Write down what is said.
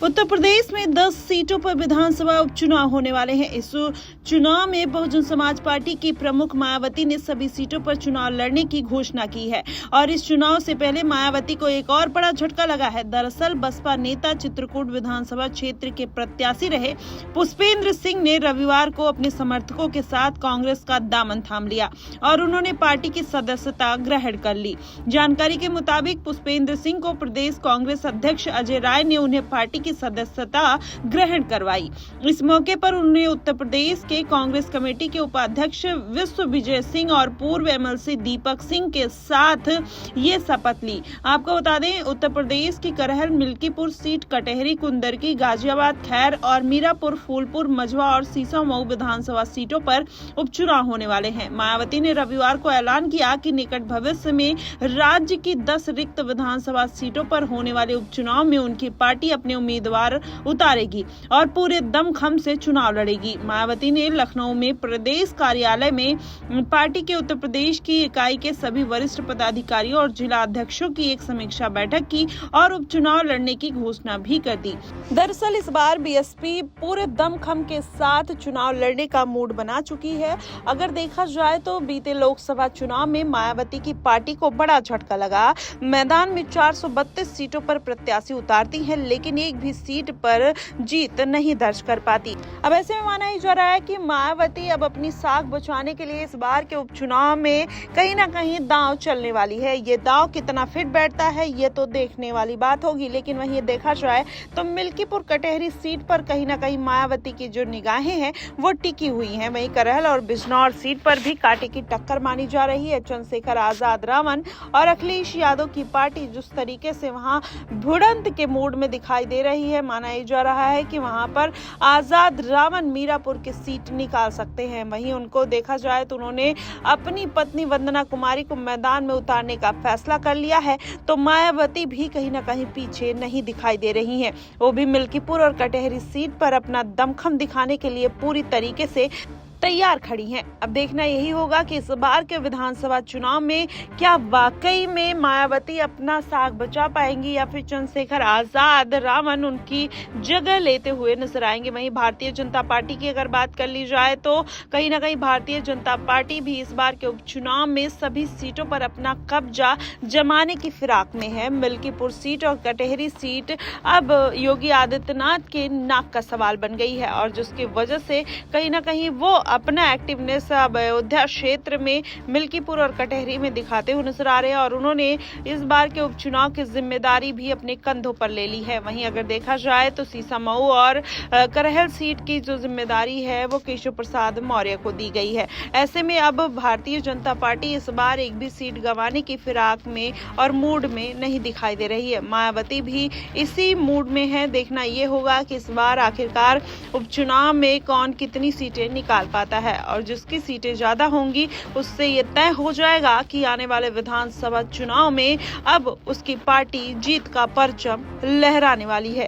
उत्तर प्रदेश में 10 सीटों पर विधानसभा उपचुनाव होने वाले हैं। इस चुनाव में बहुजन समाज पार्टी की प्रमुख मायावती ने सभी सीटों पर चुनाव लड़ने की घोषणा की है और इस चुनाव से पहले मायावती को एक और बड़ा झटका लगा है। दरअसल बसपा नेता चित्रकूट विधानसभा क्षेत्र के प्रत्याशी रहे पुष्पेंद्र सिंह ने रविवार को अपने समर्थकों के साथ कांग्रेस का दामन थाम लिया और उन्होंने पार्टी की सदस्यता ग्रहण कर ली। जानकारी के मुताबिक पुष्पेंद्र सिंह को प्रदेश कांग्रेस अध्यक्ष अजय राय ने उन्हें पार्टी की सदस्यता ग्रहण करवाई। इस मौके पर उन्होंने उत्तर प्रदेश के कांग्रेस कमेटी के उपाध्यक्ष विश्व विजय सिंह और पूर्व एमएलसी दीपक सिंह के साथ ये शपथ ली। आपको बता दें, उत्तर प्रदेश की करहल मिल्कीपुर सीट, कटहरी, कुंदरकी, गाजियाबाद, खैर और मीरापुर, फूलपुर, मझवा और सीसामऊ विधानसभा सीटों पर उपचुनाव होने वाले हैं। मायावती ने रविवार को ऐलान किया कि निकट भविष्य में राज्य की 10 रिक्त विधानसभा सीटों पर होने वाले उपचुनाव में उनकी पार्टी अपने उम्मीदवार उतारेगी और पूरे दमखम से चुनाव लड़ेगी। मायावती ने लखनऊ में प्रदेश कार्यालय में पार्टी के उत्तर प्रदेश की इकाई के सभी वरिष्ठ पदाधिकारियों और जिला अध्यक्षों की एक समीक्षा बैठक की और उपचुनाव लड़ने की घोषणा भी कर दी। दरअसल इस बार बीएसपी पूरे दमखम के साथ चुनाव लड़ने का मूड बना चुकी है। अगर देखा जाए तो बीते लोकसभा चुनाव में मायावती की पार्टी को बड़ा झटका लगा। मैदान में 432 सीटों पर प्रत्याशी उतारती है, लेकिन एक भी सीट पर जीत नहीं दर्ज कर पाती। अब ऐसे में माना जा रहा है कि मायावती अब अपनी साख बचाने के लिए इस बार के उपचुनाव में कहीं ना कहीं दांव चलने वाली है। ये दांव कितना फिट बैठता है ये तो देखने वाली बात होगी, लेकिन वहीं देखा जाए तो मिल्कीपुर कटहरी सीट पर कहीं ना कहीं मायावती की जो निगाहें हैं वो टिकी हुई हैं। वहीं करहल और बिजनौर सीट पर भी कांटे की टक्कर मानी जा रही है। चंद्रशेखर आजाद रावण और अखिलेश यादव की पार्टी जिस तरीके से वहां भिड़ंत के मूड में दिखाई दे रही है, माना जा रहा है कि वहां पर आजाद रावण मीरापुर की सीट निकाल सकते हैं। वहीं उनको देखा जाए तो उन्होंने अपनी पत्नी वंदना कुमारी को मैदान में उतारने का फैसला कर लिया है, तो मायावती भी कहीं ना कहीं पीछे नहीं दिखाई दे रही हैं। वो भी मिल्कीपुर और कटहरी सीट पर अपना दमखम दिखाने के लिए पूरी तरीके से तैयार खड़ी हैं। अब देखना यही होगा कि इस बार के विधानसभा चुनाव में क्या वाकई में मायावती अपना साख बचा पाएंगी या फिर चंद्रशेखर आजाद रावण उनकी जगह लेते हुए नजर आएंगे। वहीं भारतीय जनता पार्टी की अगर बात कर ली जाए तो कहीं ना कहीं भारतीय जनता पार्टी भी इस बार के उपचुनाव में सभी सीटों पर अपना कब्जा जमाने की फिराक में है। मिल्कीपुर सीट और कटहरी सीट अब योगी आदित्यनाथ के नाक का सवाल बन गई है और जिसकी वजह से कहीं ना कहीं वो अपना एक्टिवनेस अब अयोध्या क्षेत्र में मिल्कीपुर और कटहरी में दिखाते हुए नजर आ रहे हैं और उन्होंने इस बार के उपचुनाव की जिम्मेदारी भी अपने कंधों पर ले ली है। वहीं अगर देखा जाए तो सीसामऊ और करहल सीट की जो जिम्मेदारी है वो केशव प्रसाद मौर्य को दी गई है। ऐसे में अब भारतीय जनता पार्टी इस बार एक भी सीट गंवाने की फिराक में और मूड में नहीं दिखाई दे रही है। मायावती भी इसी मूड में है। देखना ये होगा कि इस बार आखिरकार उपचुनाव में कौन कितनी सीटें निकाल पाता है और जिसकी सीटें ज्यादा होंगी उससे ये तय हो जाएगा कि आने वाले विधानसभा चुनाव में अब उसकी पार्टी जीत का परचम लहराने वाली है।